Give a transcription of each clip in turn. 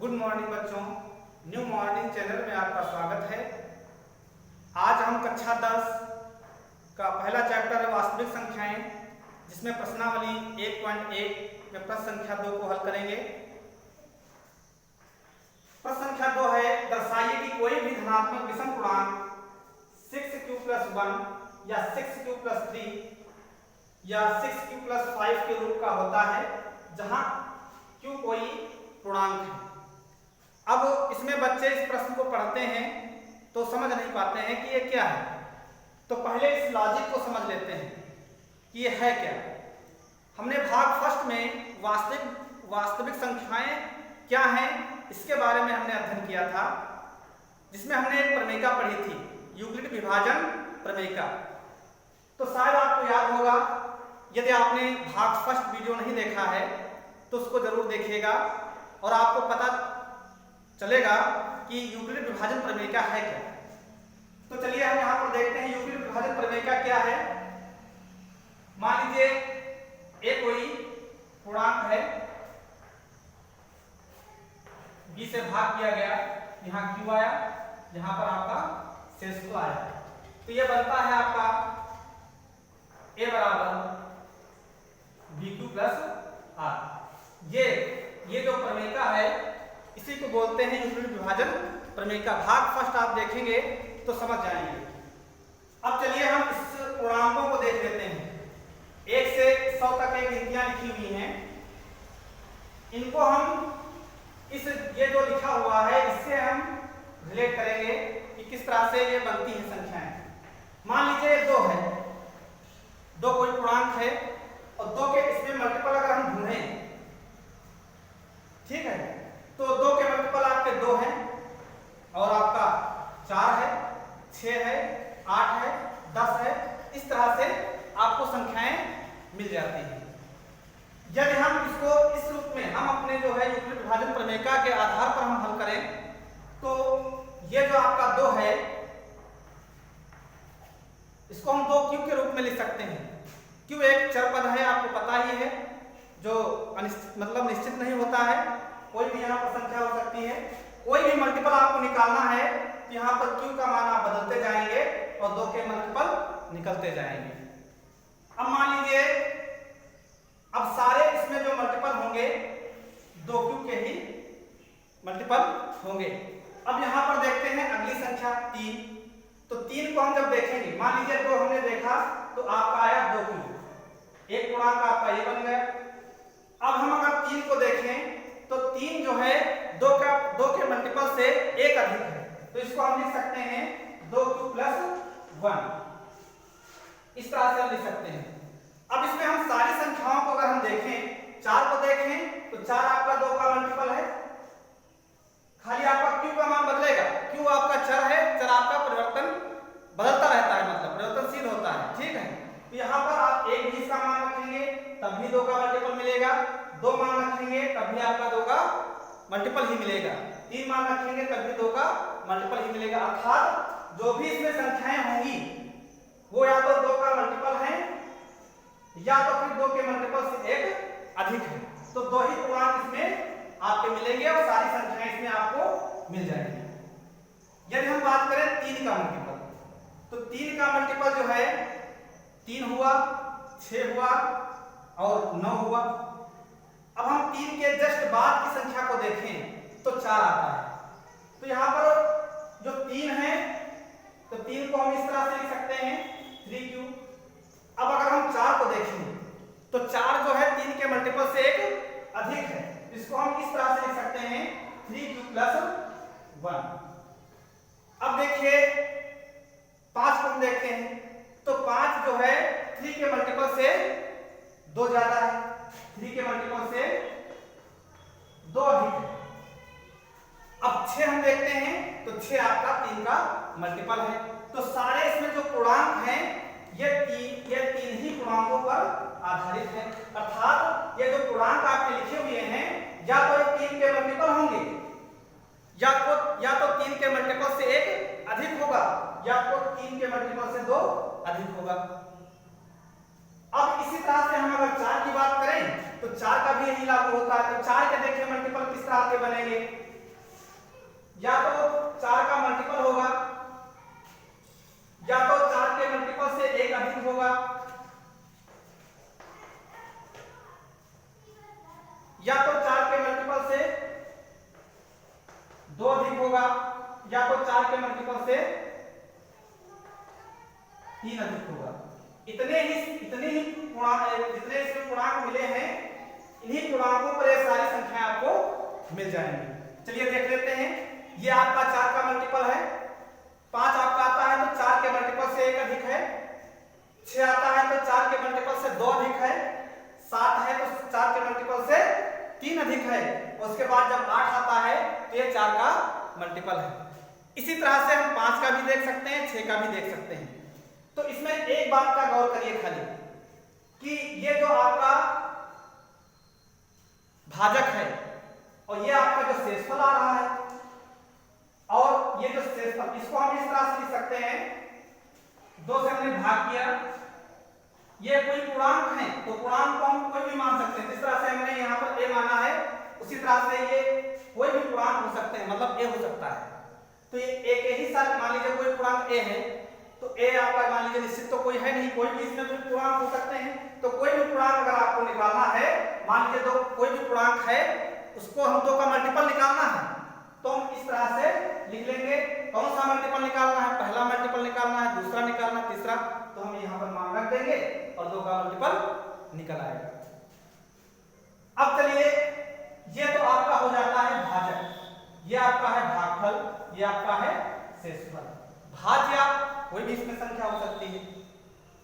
Good morning बच्चों, new morning channel में आपका स्वागत है। आज हम कक्षा 10 का पहला चैप्टर है वास्तविक संख्याएं, जिसमें प्रश्नावली 1.1 में प्रश्न संख्या 2 को हल करेंगे। प्रश्न संख्या 2 है, दर्शाइए कि कोई भी धनात्मक विषम पूर्णांक 6q + 1 या 6q + 3 या 6q + 5 के रूप का होता है, जहां q कोई पूर्णांक है। अब इसमें बच्चे इस प्रश्न को पढ़ते हैं तो समझ नहीं पाते हैं कि ये क्या है, तो पहले इस लॉजिक को समझ लेते हैं कि ये है क्या। हमने भाग फर्स्ट में वास्तविक संख्याएं क्या हैं इसके बारे में हमने अध्ययन किया था, जिसमें हमने एक प्रमेयिका पढ़ी थी, यूक्लिड विभाजन प्रमेयिका। तो शायद आपको याद होगा, यदि आपने भाग फर्स्ट वीडियो नहीं देखा है तो उसको जरूर देखिएगा और आपको पता चलेगा कि यूक्लिड विभाजन प्रमेयिका है क्या। तो चलिए हम यहाँ पर देखते हैं यूक्लिड विभाजन प्रमेयिका क्या है। मान लीजिए एक कोई पूर्णांक है, b से भाग किया गया, यहाँ q आया, यहाँ पर आपका शेष q आया, तो ये बनता है आपका a = bq + r। ये जो प्रमेयिका है इसी को बोलते हैं यूक्लिड विभाजन प्रमेयिका। भाग फर्स्ट आप देखेंगे तो समझ जाएंगे। अब चलिए हम इस पूर्णांकों को देख लेते हैं। 1 से 100 तक एक गिनतियां लिखी हुई हैं, इनको हम ये जो लिखा हुआ है इससे हम रिलेट करेंगे कि किस तरह से ये बनती है संख्याएं। मान लीजिए 2 है, 2 कोई पूर्णांक है और 2 के इसमें मल्टीपल अगर हम ढूंढें, ठीक है, तो 2 के मल्टीपल आपके 2 हैं और आपका 4 है, 6 है, 8 है, 10 है। इस तरह से आपको संख्याएं मिल जाती हैं। यदि हम इसको इस रूप में हम अपने जो है यूक्लिड विभाजन प्रमेयिका के आधार पर हम हल करें, तो ये जो आपका 2 है इसको हम 2q के रूप में लिख सकते हैं। q एक चर पद है, आपको पता ही है, जो मतलब निश्चित नहीं होता है, कोई भी यहाँ पर संख्या हो सकती है। कोई भी मल्टीपल आपको निकालना है तो यहाँ पर q का मान आप बदलते जाएंगे और 2 के मल्टीपल निकलते जाएंगे। अब मान लीजिए अब सारे इसमें जो मल्टीपल होंगे 2q के ही मल्टीपल होंगे। अब यहाँ पर देखते हैं अगली संख्या 3, तो 3 को हम जब देखेंगे, मान लीजिए 2 हमने देखा तो आपका आया 2q, एक पूर्णांक आपका ये बन गया। अब हम अगर 3 को देखें तो 3 जो है 2 के मल्टीपल से एक अधिक है, तो इसको हम लिख सकते हैं 2q + 1। इस तरह से हम लिख सकते हैं। अब इसमें हम सारी संख्याओं को अगर हम देखें, 4 को देखें तो 4 आपका 2 का मल्टीपल है, खाली आपका q का मान बदलेगा। q आपका चर है, चर आपका परिवर्तन बदलता रहता है, मतलब परिवर्तनशील होता है, ठीक है। तो यहाँ पर आप 1 20 का मान रखेंगे तब भी 2 का मल्टीपल मिलेगा, 2 मान रखेंगे तब भी आपका 2 का मल्टीपल ही मिलेगा, 3 मान रखेंगे तब भी 2 का मल्टीपल ही मिलेगा। अर्थात जो भी इसमें संख्याएं होंगी वो या तो 2 का मल्टीपल है या तो फिर 2 के मल्टीपल से एक अधिक है। तो 2 ही पूर्णांक इसमें आपके मिलेंगे और सारी संख्याएं इसमें आपको मिल जाएंगी। यदि हम बात करें 3 का मल्टीपल, तो 3 का मल्टीपल जो है 3 हुआ, 6 हुआ और 9 हुआ। अब हम 3 के जस्ट बाद की संख्या को देखें तो 4 आता है। तो यहाँ पर जो 3 है तो 3 को हम इस तरह से लिख सकते हैं 3q। अब अगर हम 4 को देखें तो 4 जो है 3 के मल्टीपल से एक अधिक है, इसको हम इस तरह से लिख सकते हैं 3q + 1। अब देखिए 5 को हम देखते हैं तो 5 जो है 3 के मल्टीपल से 2 ज्यादा है, 3 के मल्टीपल से 2 अधिक है। अब 6 हम देखते हैं तो 6 आपका 3 का मल्टीपल है। तो सारे इसमें जो पूर्णांक हैं ये 3 ही पूर्णांकों पर आधारित है। अर्थात ये जो पूर्णांक आपके लिखे हुए हैं या तो 3 के मल्टीपल होंगे या तो 3 के मल्टीपल से एक अधिक होगा या तो 3 के मल्टीपल से 2 अधिक होगा। अब इसी तरह से हम अगर 4 की बात करें तो 4 का भी यही लागू होता है। तो 4 के देखिए मल्टीपल किस तरह के बनेंगे, या तो 4 का मल्टीपल होगा, या तो 4 के मल्टीपल से 1 अधिक होगा, या तो 4 के मल्टीपल से 2 अधिक होगा, या तो 4 के मल्टीपल से 3 अधिक होगा। इतने ही जितने इसमें पूर्णांक मिले हैं, इन्हीं पूर्णांकों पर ये सारी संख्याएं आपको मिल जाएंगी। चलिए देख लेते हैं। ये आपका 4 का मल्टीपल है, 5 आपका आता है तो 4 के मल्टीपल से 1 अधिक है, 6 आता है तो 4 के मल्टीपल से 2 अधिक है, 7 है तो 4 के मल्टीपल से 3 अधिक है, उसके बाद जब 8 आता है तो ये 4 का मल्टीपल है। इसी तरह से हम 5 का भी देख सकते हैं, 6 का भी देख सकते हैं। तो इसमें एक बात का गौर करिए खाली कि ये जो आपका भाजक है और ये आपका जो शेषफल आ रहा है, और ये जो शेषफल, इसको हम इस तरह से लिख सकते हैं, 2 से हमने भाग किया, ये कोई पूर्णांक है तो पूर्णांक को हम कोई भी मान सकते हैं। जिस तरह से हमने यहाँ पर a माना है उसी तरह से ये कोई भी पूर्णांक हो सकते हैं, मतलब a हो सकता है। तो ये एक ही साथ मान लीजिए कोई पूर्णांक a है तो a आपका मान लीजिए निश्चित तो कोई है नहीं, कोई भी इसमें कोई पूर्णांक हो सकते हैं। तो कोई भी पूर्णांक अगर आपको निकालना है, मान लीजिए दो कोई भी पूर्णांक है, उसको हम 2 का मल्टीपल निकालना है तो हम इस तरह से लिख लेंगे। कौन सा मल्टीपल निकालना है, पहला मल्टीपल निकालना है, दूसरा निकालना है, तीसरा, तो हम यहाँ पर मान रख देंगे और 2 का मल्टीपल निकल आएगा। अब चलिए, ये तो आपका हो जाता है भाजक, ये आपका है भागफल, ये आपका है शेषफल। भाज्य कोई भी इसमें संख्या हो सकती है,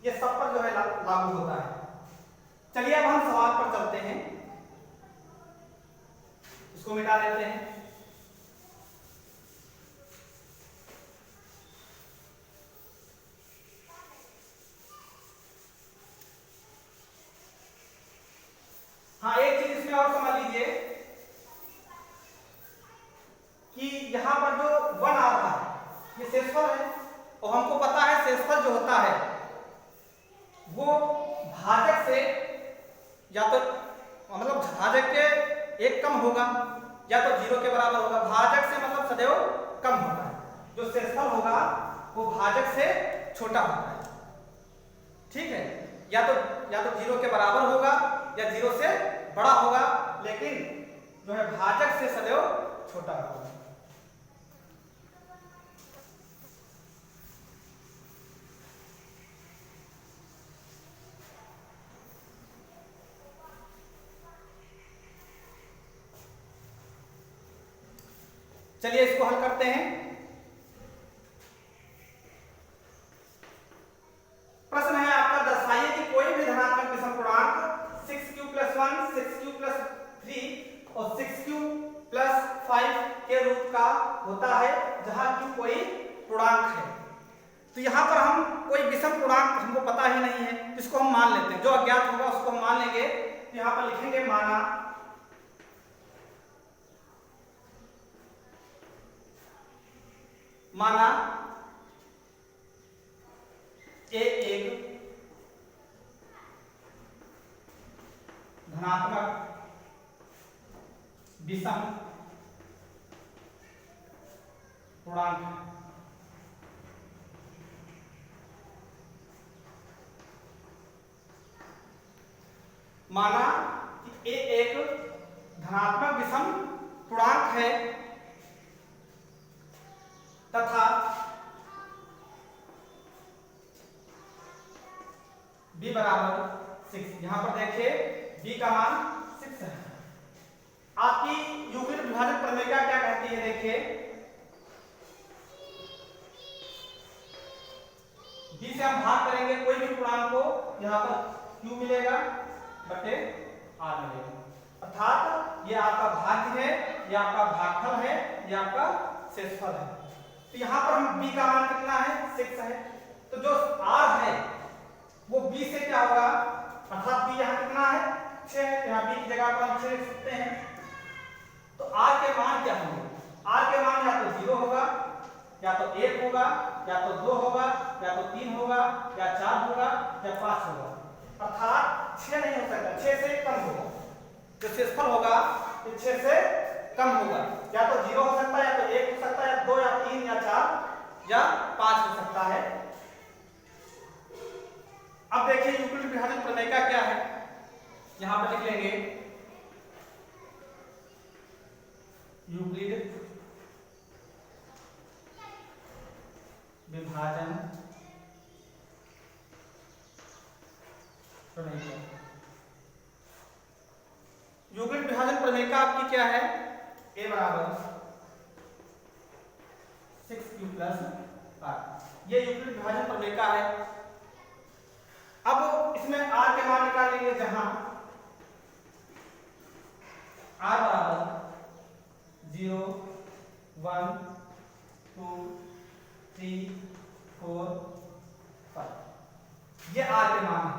ये सब पर जो है लागू होता है। चलिए अब हम सवाल पर चलते हैं, इसको मिटा देते हैं। हाँ, एक चीज इसमें और समझ लीजिए कि यहां पर जो 1 आ रहा है ये शेषफल है, और हमको पता है शेषफल जो होता है वो भाजक से या तो मतलब भाजक के 1 कम होगा या तो 0 के बराबर होगा। भाजक से मतलब सदैव कम होता है, जो शेषफल होगा वो भाजक से छोटा होता है, ठीक है। या तो 0 के बराबर होगा या 0 से बड़ा होगा, लेकिन जो है भाजक से सदैव छोटा होगा। चलिए इसको हल करते हैं। प्रश्न है आपका, दर्शाइए कि कोई भी धनात्मक विषम पूर्णांक 6q + 1, 6q + 3 और 6q + 5 के रूप का होता है जहां q कोई पूर्णांक है। तो यहां पर हम कोई विषम पूर्णांक हमको पता ही नहीं है, इसको हम मान लेते हैं, जो अज्ञात होगा उसको हम मान लेंगे। तो यहां पर लिखेंगे माना a एक धनात्मक विषम पूर्णांक है। माना कि a एक धनात्मक विषम पूर्णांक है तथा b बराबर 6। यहां पर देखिए b का मान 6 है। आपकी यूक्लिड विभाजक प्रमेयिका क्या कहती है, देखिए b से हम भाग करेंगे कोई भी पूर्णांक को, यहां पर q मिलेगा बटे r मिलेगा, अर्थात ये आपका भाज्य है, ये आपका भागफल है, ये आपका शेषफल है। तो यहां पर हम b का मान कितना है, 6 है, तो जो r है वो b से क्या होगा, अर्थात b यहां कितना है, 6 है, यहां b की जगह पर हम 6 लिख सकते हैं। तो r के मान क्या होंगे, r के मान या तो 0 होगा, या तो 1 होगा, या तो 2 होगा, या तो 3 होगा, या 4 होगा, या 5 होगा, अर्थात 6 नहीं हो सकता, 6 से कम होगा। जो शेषफल होगा ये 6 से कम होगा, या तो 0 हो सकता है, या तो 1 हो सकता है, या 2 या 3 या 4 या 5 हो सकता है। अब देखिए यूक्लिड विभाजन प्रमेय का क्या है, यहां पर लिख लेंगे यूक्लिड विभाजन प्रमेय। यूक्लिड विभाजन प्रमेय का आपकी क्या है, a बराबर 6q प्लस r, ये यूक्लिड विभाजन प्रमेय का है। अब इसमें r के मान निकाल लेंगे, जहां r बराबर 0 1 2 3 4 5, ये r के मान है।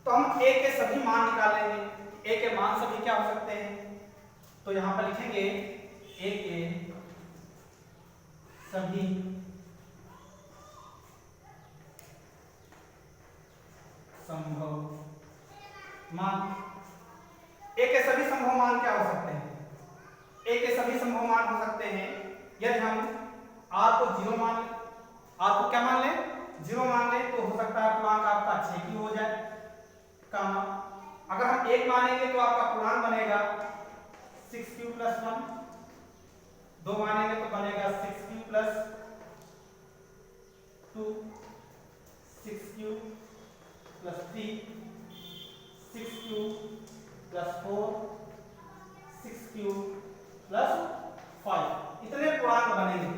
तो हम a के सभी मान निकाल लेंगे, a के मान सभी क्या हो सकते हैं, तो यहां पर लिखेंगे a के सभी संभव मान। a के सभी संभव मान क्या हो सकते हैं, a के सभी संभव मान हो सकते हैं यदि हम r को 0 मान लें, r को क्या मान लें, 0 मान लें, तो हो सकता है पूर्णांक आपका 6q हो जाए, कामा अगर हम 1 मानेंगे तो आपका पूर्णांक बनेगा 6q प्लस 1, 2 मानेंगे तो बनेगा 6q plus 2, 6q plus 3, 6q plus 4, 6q plus 5, इतने पूर्णांक बनेंगे।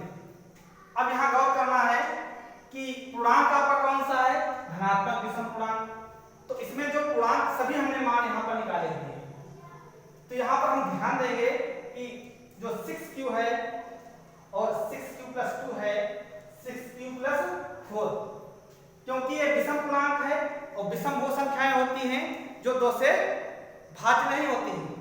अब यहाँ गौर करना है कि पूर्णांक आपका कौन सा है, धनात्मक विषम पूर्णांक। तो इसमें जो पूर्णांक सभी हमने मान यहाँ पर निकाले हैं, तो यहाँ पर हम ध्यान देंगे कि जो 6q है और 6q प्लस 2 है, 6q प्लस 4, क्योंकि ये विषम पूर्णांक है और विषम वो संख्याएं होती हैं जो 2 से भाज्य नहीं होती हैं।